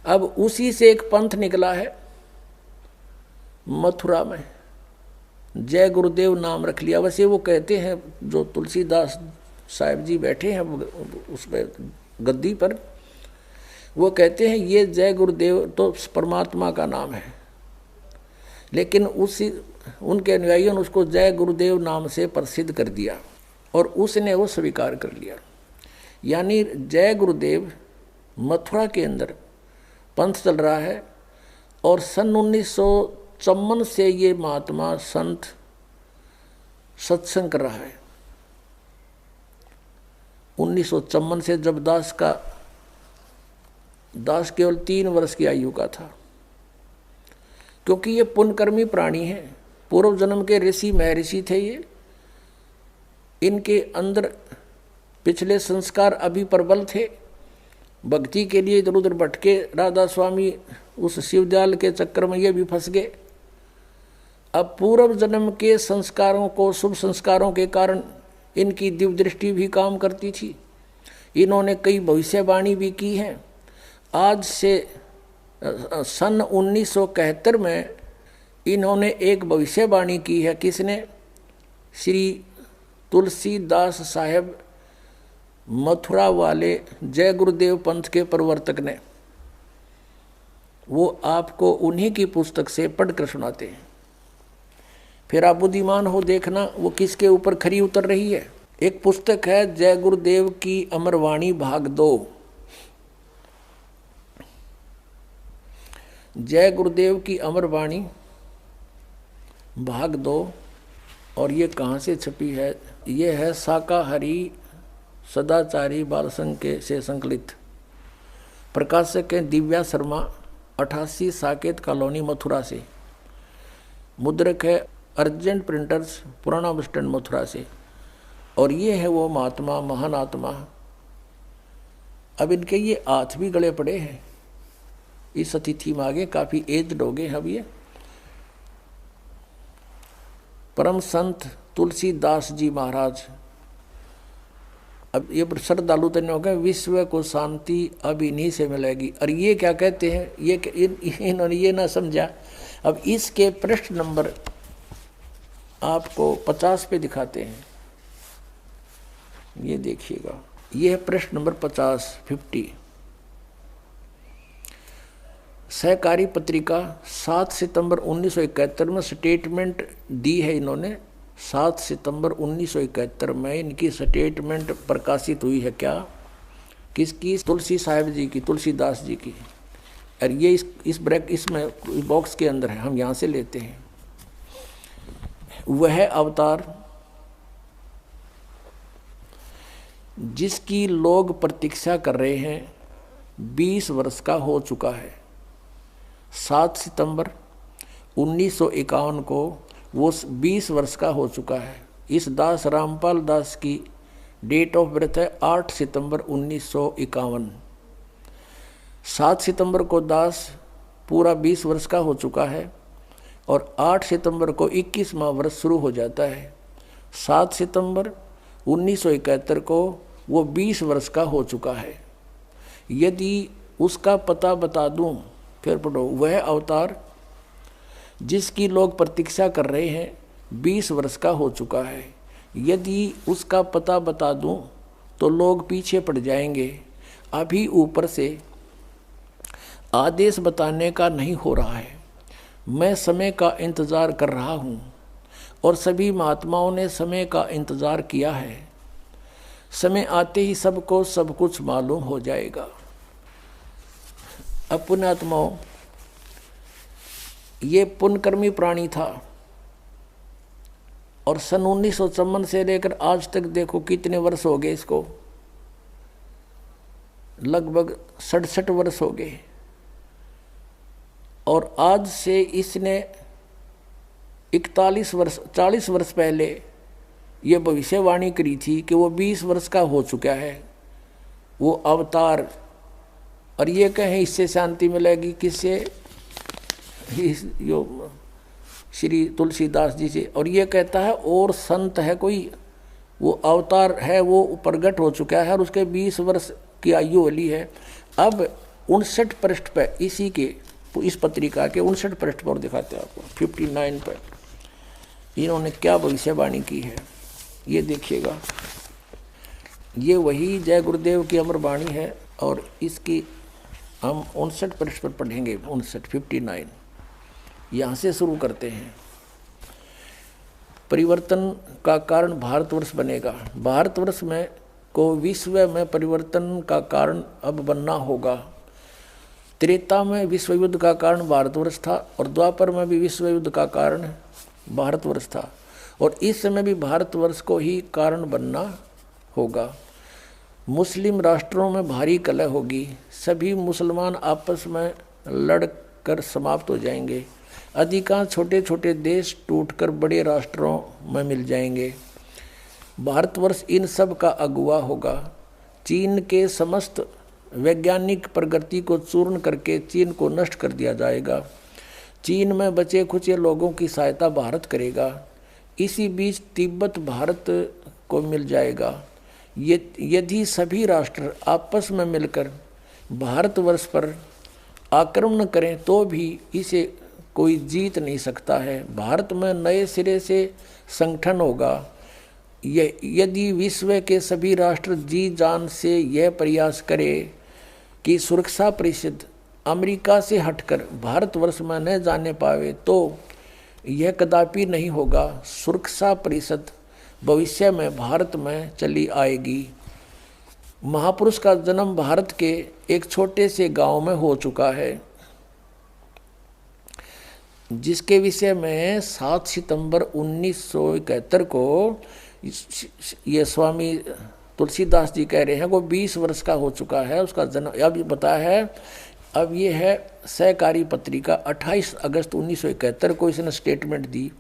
अब उसी से एक पंथ निकला है मथुरा में, जय गुरुदेव नाम रख लिया। वैसे वो कहते हैं जो तुलसीदास साहिब जी बैठे हैं उस पर गद्दी पर, वो कहते हैं ये जय गुरुदेव तो परमात्मा का नाम है, लेकिन उसी उनके अनुयायियों ने उसको जय गुरुदेव नाम से प्रसिद्ध कर दिया और उसने वो स्वीकार कर लिया। यानी जय गुरुदेव मथुरा के अंदर पंथ चल रहा है और सन 1954 से ये महात्मा संत सत्संग कर रहा है। 1954 से जब दास केवल 3 वर्ष की आयु का था, क्योंकि ये पुण्यकर्मी प्राणी हैं, पूर्व जन्म के ऋषि महर्षि थे ये, इनके अंदर पिछले संस्कार अभी प्रबल थे, भक्ति के लिए इधर उधर भटके राधा स्वामी उस शिवदयाल के चक्कर में ये भी फंस गए। अब पूर्व जन्म के संस्कारों को, शुभ संस्कारों के कारण इनकी दिव्य दृष्टि भी काम करती थी, इन्होंने कई भविष्यवाणी भी की हैं। आज से सन 1971 में इन्होंने एक भविष्यवाणी की है। किसने? श्री तुलसीदास साहेब मथुरा वाले जय गुरुदेव पंथ के प्रवर्तक ने। वो आपको उन्हीं की पुस्तक से पढ़कर सुनाते हैं, फिर आप बुद्धिमान हो देखना वो किसके ऊपर खरी उतर रही है। एक पुस्तक है जय गुरुदेव की अमरवाणी भाग 2। जय गुरुदेव की अमरवाणी भाग 2, और ये कहाँ से छपी है? ये है शाकाहारी सदाचारी बाल संघ के से संकलित। प्रकाशक है दिव्या शर्मा, 88 साकेत कॉलोनी मथुरा से। मुद्रक है अर्जेंट प्रिंटर्स, पुराना बस स्टैंड मथुरा से। और ये है वो महात्मा, महान आत्मा। अब इनके ये हाथ भी गले पड़े हैं इस अतिथि में, आगे काफ़ी एज्ड हो गए हैं अब ये। परम संत तुलसीदास जी महाराज। अब ये श्रद्धालु तो नहीं हो गए, विश्व को शांति अब इन्हीं से मिलेगी। और ये क्या कहते हैं, ये इन्होंने ये ना समझा। अब इसके प्रश्न नंबर आपको 50 पे दिखाते हैं, ये देखिएगा। ये है प्रश्न नंबर 50। सहकारी पत्रिका 7 सितंबर 1971 में स्टेटमेंट दी है इन्होंने। 7 सितंबर 1971 में इनकी स्टेटमेंट प्रकाशित हुई है। क्या? किसकी? तुलसी साहिब जी की, तुलसीदास जी की। और ये इस ब्रैक इसमें बॉक्स के अंदर है, हम यहाँ से लेते हैं। वह अवतार जिसकी लोग प्रतीक्षा कर रहे हैं 20 वर्ष का हो चुका है। 7 सितंबर 1951 को वो 20 वर्ष का हो चुका है। इस दास रामपाल दास की डेट ऑफ बर्थ है 8 सितंबर 1951। 7 सितंबर को दास पूरा 20 वर्ष का हो चुका है और 8 सितंबर को 21वां वर्ष शुरू हो जाता है। 7 सितंबर 1971 को वो 20 वर्ष का हो चुका है। यदि उसका पता बता दूं, फिर पढ़ो। वह अवतार जिसकी लोग प्रतीक्षा कर रहे हैं 20 वर्ष का हो चुका है। यदि उसका पता बता दूं तो लोग पीछे पड़ जाएंगे। अभी ऊपर से आदेश बताने का नहीं हो रहा है। मैं समय का इंतज़ार कर रहा हूँ और सभी महात्माओं ने समय का इंतज़ार किया है। समय आते ही सबको सब कुछ मालूम हो जाएगा। अब पुण्यात्माओं, ये पुण्यकर्मी प्राणी था और सन 1954 से लेकर आज तक देखो कितने वर्ष हो गए इसको, लगभग 67 वर्ष हो गए। और आज से इसने 40 वर्ष पहले ये भविष्यवाणी करी थी कि वो 20 वर्ष का हो चुका है वो अवतार। और ये कहें इससे शांति मिलेगी किससे? यो श्री तुलसीदास जी से। और ये कहता है और संत है कोई, वो अवतार है, वो प्रगट हो चुका है और उसके 20 वर्ष की आयु वाली है। अब 59 पृष्ठ पर, इसी के इस पत्रिका के 59 पृष्ठ पर दिखाते हैं आपको, 59 पर इन्होंने क्या भविष्यवाणी की है ये देखिएगा। ये वही जय गुरुदेव की अमर वाणी है और इसकी हम 59 पृष्ठ पर पढ़ेंगे। 59 यहाँ से शुरू करते हैं। परिवर्तन का कारण भारतवर्ष बनेगा। भारतवर्ष में को विश्व में परिवर्तन का कारण अब बनना होगा। त्रेता में विश्व युद्ध का कारण भारतवर्ष था और द्वापर में भी विश्व युद्ध का कारण भारतवर्ष था और इस समय भी भारतवर्ष को ही कारण बनना होगा। मुस्लिम राष्ट्रों में भारी कलह होगी, सभी मुसलमान आपस में लड़कर समाप्त हो जाएंगे, अधिकांश छोटे छोटे देश टूटकर बड़े राष्ट्रों में मिल जाएंगे। भारतवर्ष इन सब का अगुवा होगा। चीन के समस्त वैज्ञानिक प्रगति को चूर्ण करके चीन को नष्ट कर दिया जाएगा। चीन में बचे खुचे लोगों की सहायता भारत करेगा। इसी बीच तिब्बत भारत को मिल जाएगा। यदि सभी राष्ट्र आपस में मिलकर भारतवर्ष पर आक्रमण करें तो भी इसे कोई जीत नहीं सकता है। भारत में नए सिरे से संगठन होगा। यदि विश्व के सभी राष्ट्र जी जान से यह प्रयास करें कि सुरक्षा परिषद अमेरिका से हटकर भारतवर्ष में न जाने पावे तो यह कदापि नहीं होगा। सुरक्षा परिषद भविष्य में भारत में चली आएगी। महापुरुष का जन्म भारत के एक छोटे से गांव में हो चुका है, जिसके विषय में 7 सितंबर 1971 को ये स्वामी तुलसीदास जी कह रहे हैं वो 20 वर्ष का हो चुका है उसका जन्म। अब बताया है, अब ये है सहकारी पत्रिका 28 अगस्त 1971 को इसने स्टेटमेंट दी।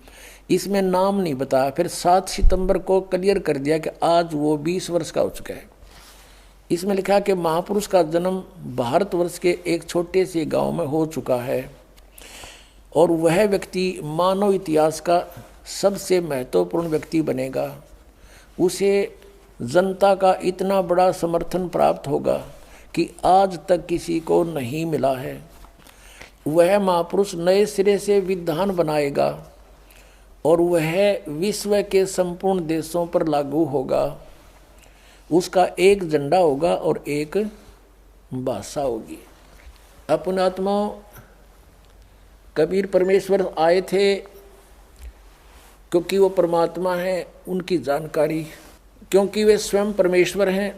इसमें नाम नहीं बताया। फिर 7 सितंबर को क्लियर कर दिया कि आज वो 20 वर्ष का हो चुका है। इसमें लिखा कि महापुरुष का जन्म भारतवर्ष के एक छोटे से गांव में हो चुका है और वह व्यक्ति मानव इतिहास का सबसे महत्वपूर्ण व्यक्ति बनेगा। उसे जनता का इतना बड़ा समर्थन प्राप्त होगा कि आज तक किसी को नहीं मिला है। वह महापुरुष नए सिरे से विधान बनाएगा और वह विश्व के संपूर्ण देशों पर लागू होगा। उसका एक झंडा होगा और एक भाषा होगी। अपने आत्मा कबीर परमेश्वर आए थे क्योंकि वो परमात्मा है, उनकी जानकारी, क्योंकि वे स्वयं परमेश्वर हैं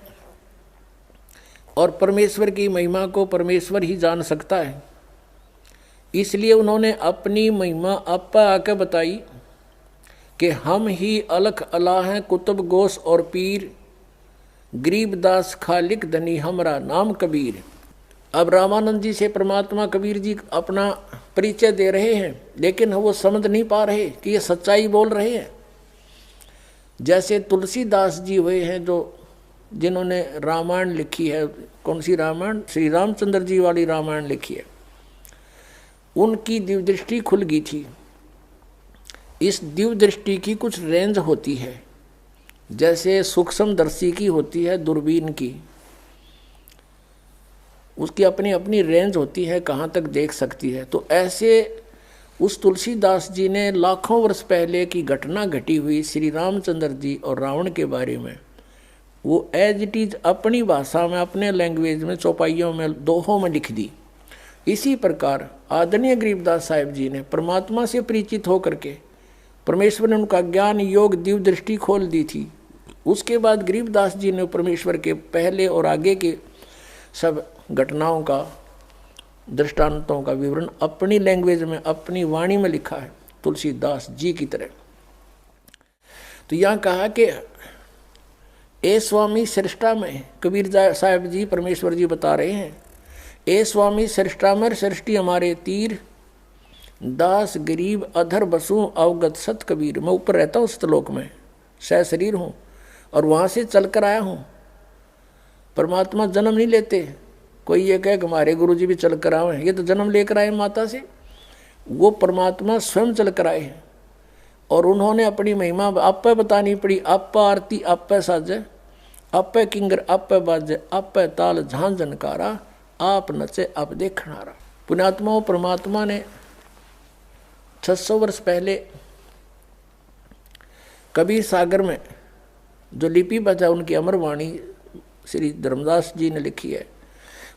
और परमेश्वर की महिमा को परमेश्वर ही जान सकता है। इसलिए उन्होंने अपनी महिमा आपा आके बताई कि हम ही अलख अला हैं कुतुब गोस और पीर, गरीबदास खालिक धनी हमरा नाम कबीर। अब रामानंद जी से परमात्मा कबीर जी अपना परिचय दे रहे हैं, लेकिन वो समझ नहीं पा रहे कि ये सच्चाई बोल रहे हैं। जैसे तुलसीदास जी हुए हैं जिन्होंने रामायण लिखी है। कौन सी रामायण? श्री रामचंद्र जी वाली रामायण लिखी है। उनकी दिव्य दृष्टि खुल गई थी। इस दिव्य दृष्टि की कुछ रेंज होती है, जैसे सूक्ष्मदर्शी की होती है दूरबीन की, उसकी अपनी अपनी रेंज होती है, कहाँ तक देख सकती है। तो ऐसे उस तुलसीदास जी ने लाखों वर्ष पहले की घटना घटी हुई श्री रामचंद्र जी और रावण के बारे में वो एज इट इज अपनी भाषा में, अपने लैंग्वेज में, चौपाइयों में, दोहों में लिख दी। इसी प्रकार आदरणीय गरीबदास साहिब जी ने परमात्मा से परिचित होकर के परमेश्वर ने उनका ज्ञान योग दिव्य दृष्टि खोल दी थी। उसके बाद गरीबदास जी ने परमेश्वर के पहले और आगे के सब घटनाओं का, दृष्टांतों का विवरण अपनी लैंग्वेज में, अपनी वाणी में लिखा है, तुलसीदास जी की तरह। तो यहाँ कहा कि ए स्वामी सृष्टा में, कबीर साहब जी परमेश्वर जी बता रहे हैं, ए स्वामी सृष्टा में सृष्टि हमारे तीर, दास गरीब अधर बसू अवगत सत कबीर। मैं ऊपर रहता हूँ सतलोक में, सह शरीर हूँ और वहाँ से चल कर आया हूँ। परमात्मा जन्म नहीं लेते। कोई ये कहे कि हमारे गुरु जी भी चल कर आए, ये तो जन्म लेकर आए माता से। वो परमात्मा स्वयं चल कर आए हैं और उन्होंने अपनी महिमा आप पे बतानी पड़ी। आप पे आरती, आप पे साजे, आप पे किंगर, आप पे बाजे, आप पे ताल झांझ झनकारा, आप नचे अब देखनारा। पुण्यात्माओं, परमात्मा ने 600 वर्ष पहले कबीर सागर में जो लिपिबद्ध है उनकी अमर वाणी श्री धर्मदास जी ने लिखी है,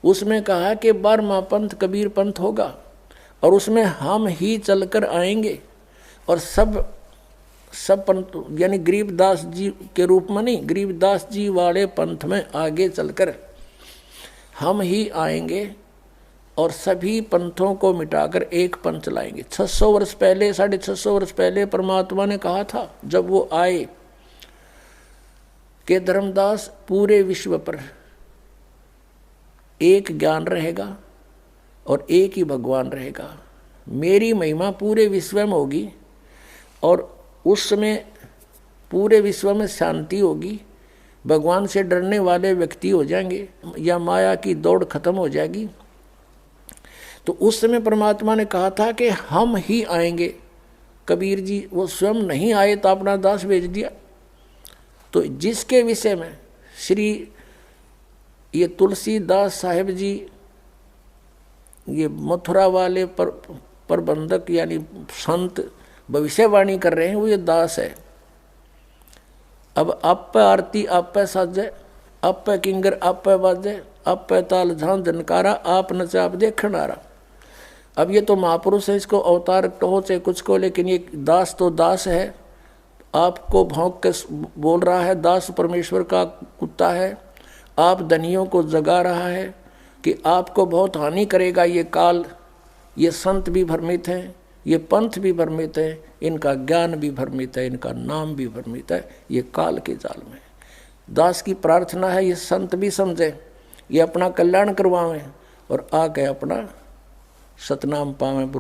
उसमें कहा कि 12वां पंथ कबीर पंथ होगा और उसमें हम ही चलकर आएंगे और सब पंथ यानी गरीबदास जी के रूप में नहीं, गरीबदास जी वाले पंथ में आगे चलकर हम ही आएंगे और सभी पंथों को मिटाकर एक पंथ चलाएंगे। 600 वर्ष पहले 650 वर्ष पहले परमात्मा ने कहा था जब वो आए कि धर्मदास पूरे विश्व पर एक ज्ञान रहेगा और एक ही भगवान रहेगा, मेरी महिमा पूरे विश्व में होगी और उस समय पूरे विश्व में शांति होगी, भगवान से डरने वाले व्यक्ति हो जाएंगे या माया की दौड़ खत्म हो जाएगी। तो उस समय परमात्मा ने कहा था कि हम ही आएंगे। कबीर जी वो स्वयं नहीं आए तो अपना दास भेज दिया। तो जिसके विषय में श्री ये तुलसीदास साहेब जी ये मथुरा वाले प्रबंधक यानी संत भविष्यवाणी कर रहे हैं, वो ये दास है। अब आप पे आरती आप पे साजे, आप पे किंगर आप पे बाजे, आप पे ताल झांझ झनकारा, आप नचा आप देखनारा। अब ये तो महापुरुष है, इसको अवतार कहो चाहे कुछ को, लेकिन ये दास तो दास है, आपको भौंक के बोल रहा है। दास परमेश्वर का कुत्ता है, आप धनियों को जगा रहा है कि आपको बहुत हानि करेगा ये काल। ये संत भी भ्रमित हैं, ये पंथ भी भ्रमित है, इनका ज्ञान भी भ्रमित है, इनका नाम भी भ्रमित है, ये काल के जाल में। दास की प्रार्थना है ये संत भी समझे, ये अपना कल्याण करवावें और आके अपना सतनाम पावें।